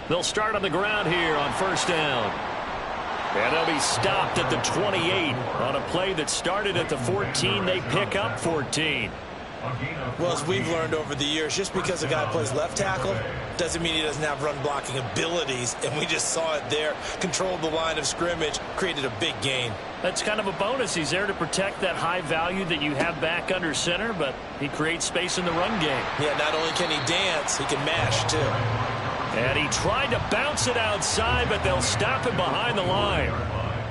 They'll start on the ground here on first down. And they'll be stopped at the 28 on a play that started at the 14. They pick up 14. Well, as we've learned over the years, just because a guy plays left tackle doesn't mean he doesn't have run blocking abilities, and we just saw it there. Controlled the line of scrimmage, created a big gain. That's kind of a bonus. He's there to protect that high value that you have back under center, but he creates space in the run game. Yeah, not only can he dance, he can mash, too. And he tried to bounce it outside, but they'll stop him behind the line.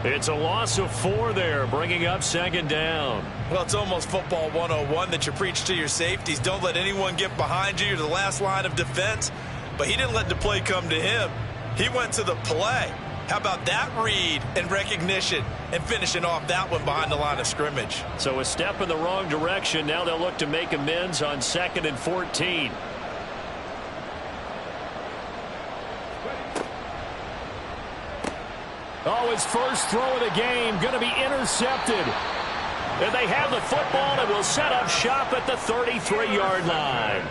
It's a loss of 4 there, bringing up second down. Well, it's almost football 101 that you preach to your safeties. Don't let anyone get behind you. You're the last line of defense. But he didn't let the play come to him. He went to the play. How about that read and recognition and finishing off that one behind the line of scrimmage? So a step in the wrong direction. Now they'll look to make amends on 2nd and 14. Oh, his first throw of the game going to be intercepted. And they have the football and will set up shop at the 33-yard line.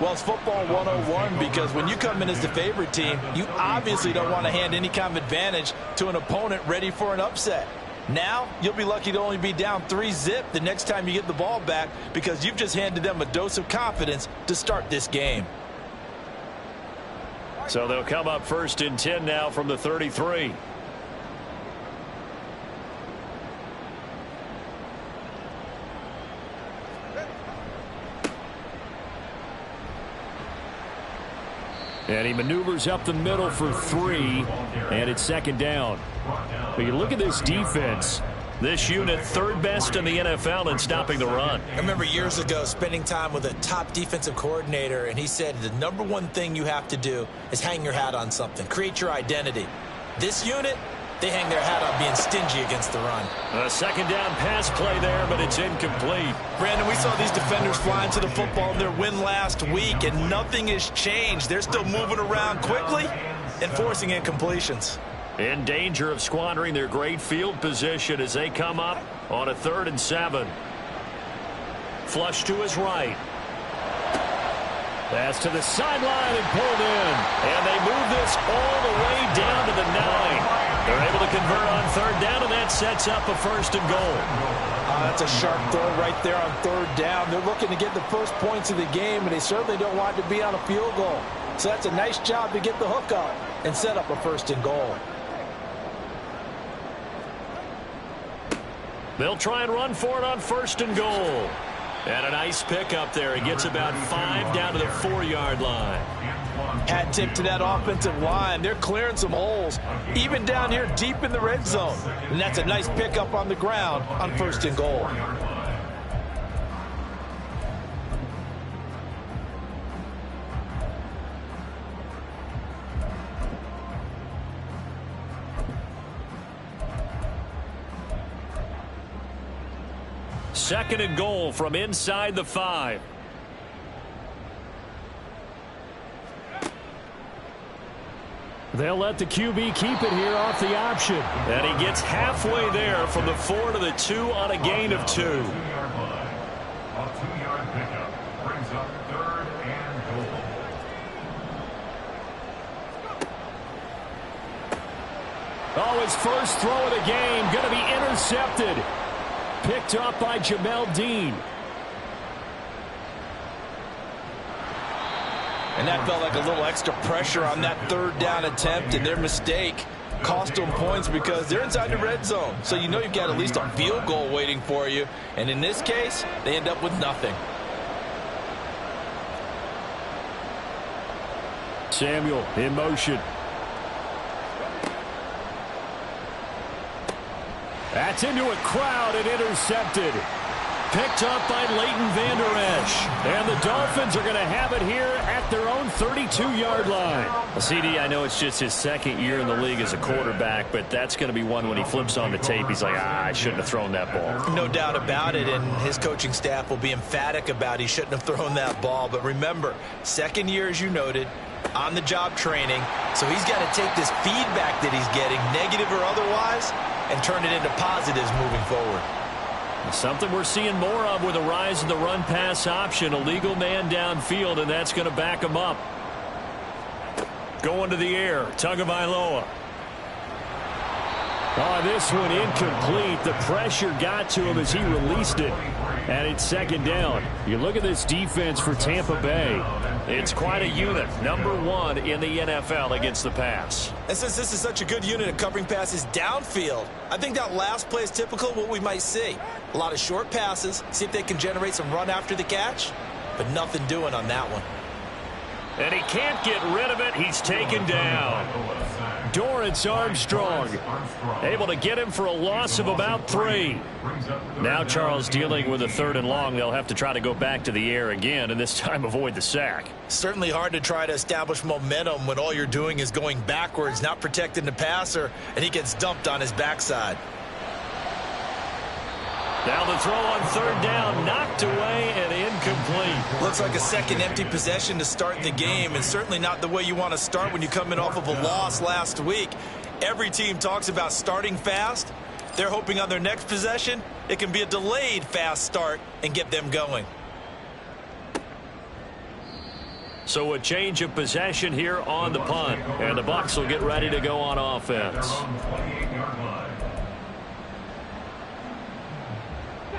Well, it's football 101 because when you come in as the favorite team, you obviously don't want to hand any kind of advantage to an opponent ready for an upset. Now, you'll be lucky to only be down 3-zip the next time you get the ball back because you've just handed them a dose of confidence to start this game. So they'll come up 1st and 10 now from the 33. And he maneuvers up the middle for 3, and it's 2nd down. But you look at this defense. This unit 3rd best in the NFL in stopping the run. I remember years ago spending time with a top defensive coordinator, and he said the #1 thing you have to do is hang your hat on something. Create your identity. This unit, they hang their hat on being stingy against the run. A 2nd down pass play there, but it's incomplete. Brandon, we saw these defenders flying to the football in their win last week, and nothing has changed. They're still moving around quickly and forcing incompletions. In danger of squandering their great field position as they come up on a 3rd and 7. Flush to his right. Pass to the sideline and pulled in. And they move this all the way down to the 9. They're able to convert on 3rd down, and that sets up a 1st and goal. That's a sharp throw right there on 3rd down. They're looking to get the first points of the game, and they certainly don't want it to be on a field goal. So that's a nice job to get the hook up and set up a 1st and goal. They'll try and run for it on 1st and goal. And a nice pickup there. He gets about 5 down to the 4-yard line. Hat tip to that offensive line. They're clearing some holes, even down here deep in the red zone. And that's a nice pickup on the ground on 1st and goal. Second and goal from inside the 5. They'll let the QB keep it here off the option. And he gets halfway there from the 4 to the 2 on a gain of 2. A 2-yard pickup brings up 3rd and goal. Oh, his first throw of the game going to be intercepted. Picked up by Jamel Dean. And that felt like a little extra pressure on that 3rd down attempt, and their mistake cost them points because they're inside the red zone. So you know you've got at least a field goal waiting for you. And in this case, they end up with nothing. Samuel in motion. That's into a crowd and intercepted. Picked up by Leighton Vander Esch. And the Dolphins are going to have it here at their own 32-yard line. Well, CD, I know it's just his 2nd year in the league as a quarterback, but that's going to be one when he flips on the tape, he's like, I shouldn't have thrown that ball. No doubt about it, and his coaching staff will be emphatic about he shouldn't have thrown that ball. But remember, 2nd year, as you noted, on-the-job training, so he's got to take this feedback that he's getting, negative or otherwise, and turn it into positives moving forward. Something we're seeing more of with a rise in the run-pass option. A legal man downfield, and that's going to back him up. Going to the air, Tagovailoa. Oh, this one incomplete. The pressure got to him as he released it. And it's second down. You look at this defense for Tampa Bay. It's quite a unit. #1 in the NFL against the pass. And since this is such a good unit of covering passes downfield, I think that last play is typical of what we might see. A lot of short passes, see if they can generate some run after the catch, but nothing doing on that one. And he can't get rid of it. He's taken down. Dorrance Armstrong able to get him for a loss of about 3. Now Charles dealing with a 3rd and long. They'll have to try to go back to the air again, and this time avoid the sack. Certainly hard to try to establish momentum when all you're doing is going backwards, not protecting the passer, and he gets dumped on his backside. Now the throw on 3rd down, knocked away and incomplete. Looks like a second empty possession to start the game, and certainly not the way you want to start when you come in off of a loss last week. Every team talks about starting fast. They're hoping on their next possession, it can be a delayed fast start and get them going. So a change of possession here on the punt, and the Bucs will get ready to go on offense.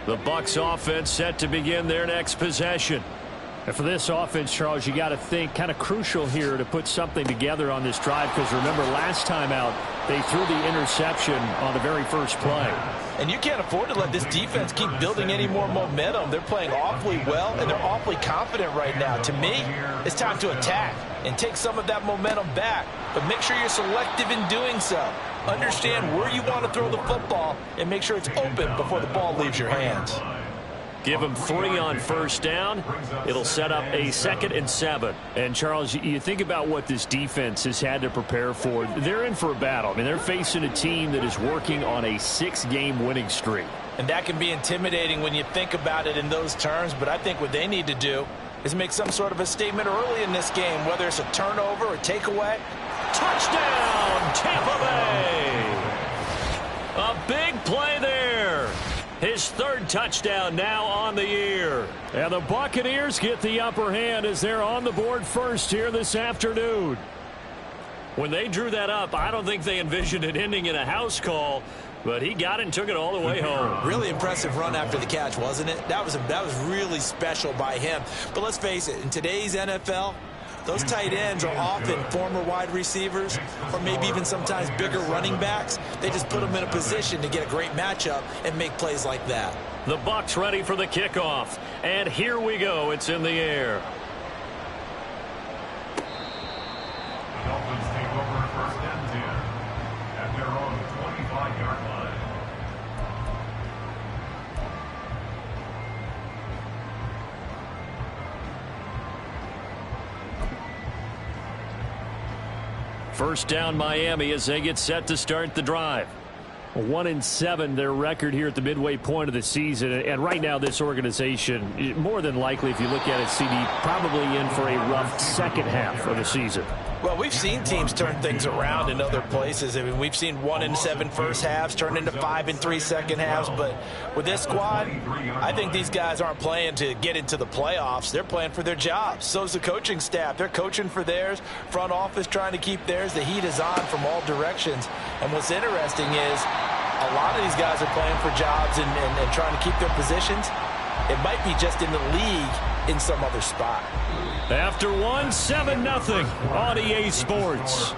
The Bucs offense set to begin their next possession. And for this offense, Charles, you got to think kind of crucial here to put something together on this drive, because remember last time out they threw the interception on the very first play. And you can't afford to let this defense keep building any more momentum. They're playing awfully well, and they're awfully confident right now. To me, it's time to attack and take some of that momentum back, but make sure you're selective in doing so. Understand where you want to throw the football and make sure it's open before the ball leaves your hands. Give them 3 on 1st down. It'll set up a 2nd and 7. And, Charles, you think about what this defense has had to prepare for. They're in for a battle. I mean, they're facing a team that is working on a 6-game winning streak. And that can be intimidating when you think about it in those terms, but I think what they need to do is make some sort of a statement early in this game, whether it's a turnover or takeaway. Touchdown, Tampa Bay! A big play there. His 3rd touchdown now on the year. And the Buccaneers get the upper hand as they're on the board first here this afternoon. When they drew that up, I don't think they envisioned it ending in a house call, but he got it and took it all the way home. Really impressive run after the catch, wasn't it? That was really special by him. But let's face it, in today's NFL, those tight ends are often former wide receivers or maybe even sometimes bigger running backs. They just put them in a position to get a great matchup and make plays like that. The Bucs ready for the kickoff. And here we go. It's in the air. The Dolphins take over 1st and 10 at their own 25-yard line. First down Miami as they get set to start the drive. 1-7 their record here at the midway point of the season, and right now this organization, more than likely if you look at it, CD, probably in for a rough second half of the season. Well, we've seen teams turn things around in other places. I mean, we've seen 1-7 first halves turn into 5-3 second halves. But with this squad, I think these guys aren't playing to get into the playoffs. They're playing for their jobs. So's the coaching staff. They're coaching for theirs. Front office trying to keep theirs. The heat is on from all directions. And what's interesting is a lot of these guys are playing for jobs and trying to keep their positions. It might be just in the league in some other spot. After 1, 7-0 on EA Sports.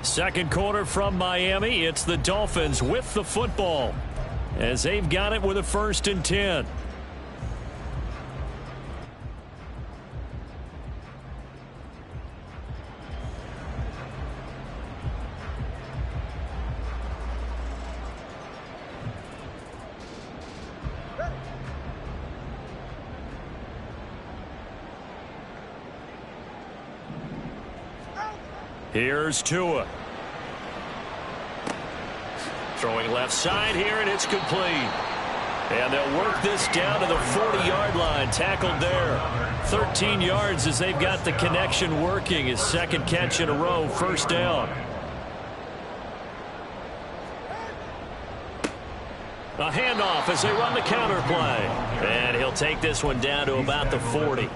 Second quarter from Miami. It's the Dolphins with the football as they've got it with a 1st and 10. Here's Tua. Throwing left side here, and it's complete. And they'll work this down to the 40-yard line. Tackled there. 13 yards as they've got the connection working. His 2nd catch in a row, 1st down. A handoff as they run the counter play. And he'll take this one down to about the 40.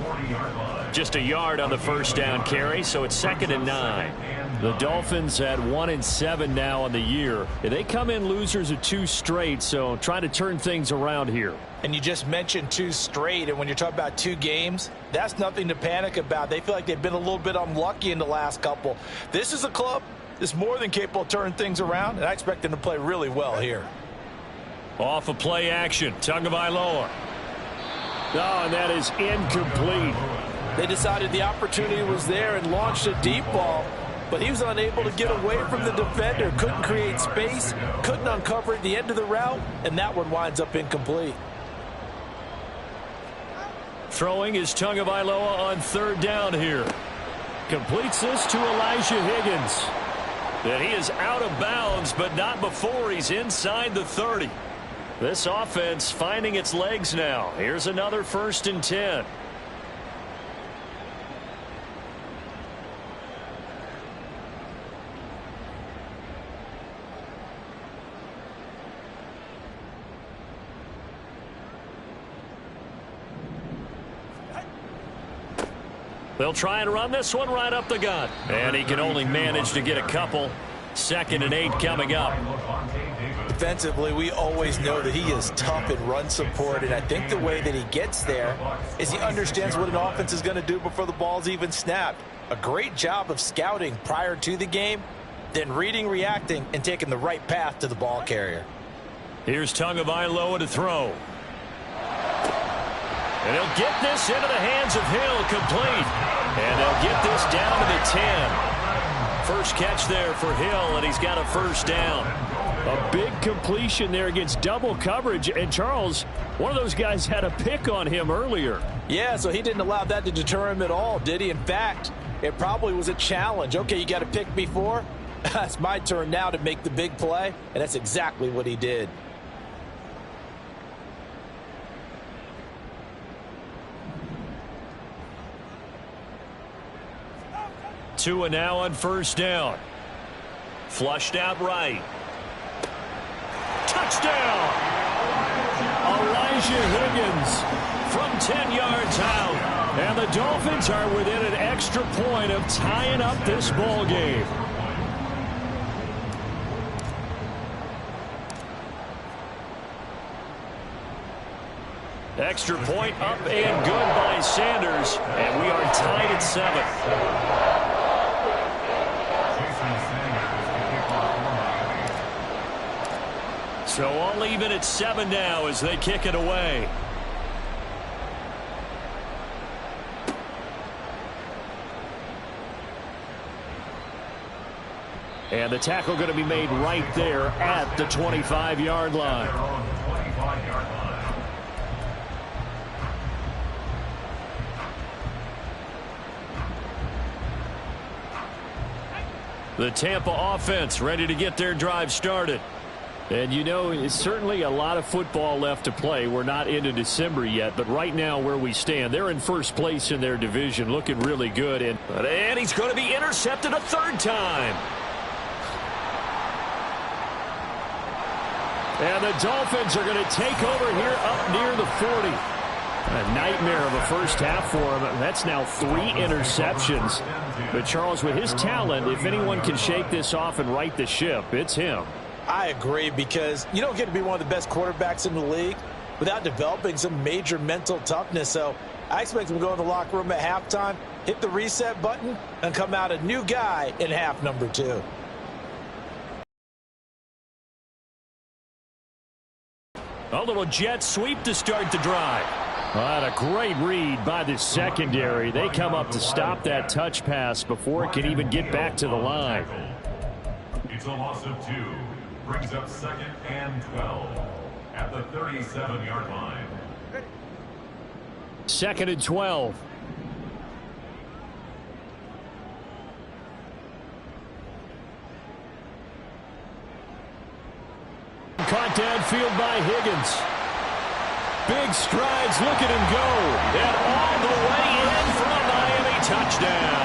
Just a yard on the first down carry, so it's 2nd and 9. The Dolphins at 1-7 now on the year. They come in losers of 2 straight, so trying to turn things around here. And you just mentioned 2 straight, and when you're talking about 2 games, that's nothing to panic about. They feel like they've been a little bit unlucky in the last couple. This is a club that's more than capable of turning things around, and I expect them to play really well here. Off of play action, Tagovailoa. Oh, and that is incomplete. They decided the opportunity was there and launched a deep ball, but he was unable to get away from the defender, couldn't create space, couldn't uncover at the end of the route, and that one winds up incomplete. Throwing is Tagovailoa on 3rd down here. Completes this to Elijah Higgins. And he is out of bounds, but not before he's inside the 30. This offense finding its legs now. Here's another 1st and 10. They'll try and run this one right up the gut. And he can only manage to get a couple. 2nd and 8 coming up. Defensively, we always know that he is tough in run support, and I think the way that he gets there is he understands what an offense is going to do before the ball's even snapped. A great job of scouting prior to the game, then reading, reacting, and taking the right path to the ball carrier. Here's Tagovailoa to throw. And he'll get this into the hands of Hill, complete. And they'll get this down to the 10. First catch there for Hill, and he's got a 1st down. A big completion there against double coverage. And Charles, one of those guys had a pick on him earlier. Yeah, so he didn't allow that to deter him at all, did he? In fact, it probably was a challenge. Okay, you got a pick before? It's my turn now to make the big play, and that's exactly what he did. Tua now on 1st down. Flushed out right. Touchdown! Elijah Higgins from 10 yards out. And the Dolphins are within an extra point of tying up this ball game. Extra point up and good by Sanders. And we are tied at 7. So all even at 7 now as they kick it away. And the tackle going to be made right there at the 25-yard line. The Tampa offense ready to get their drive started. And you know, it's certainly a lot of football left to play. We're not into December yet, but right now where we stand, they're in 1st place in their division, looking really good. And he's going to be intercepted a 3rd time. And the Dolphins are going to take over here up near the 40. A nightmare of a first half for him. That's now 3 interceptions. But Charles, with his talent, if anyone can shake this off and right the ship, it's him. I agree, because you don't get to be one of the best quarterbacks in the league without developing some major mental toughness. So I expect him to go in the locker room at halftime, hit the reset button, and come out a new guy in half number 2. A little jet sweep to start the drive. What a great read by the secondary. They come up to stop that touch pass before it can even get back to the line. It's a loss of 2. Brings up 2nd and 12 at the 37-yard line. 2nd and 12. Caught downfield by Higgins. Big strides, look at him go. And all the way in for a Miami touchdown.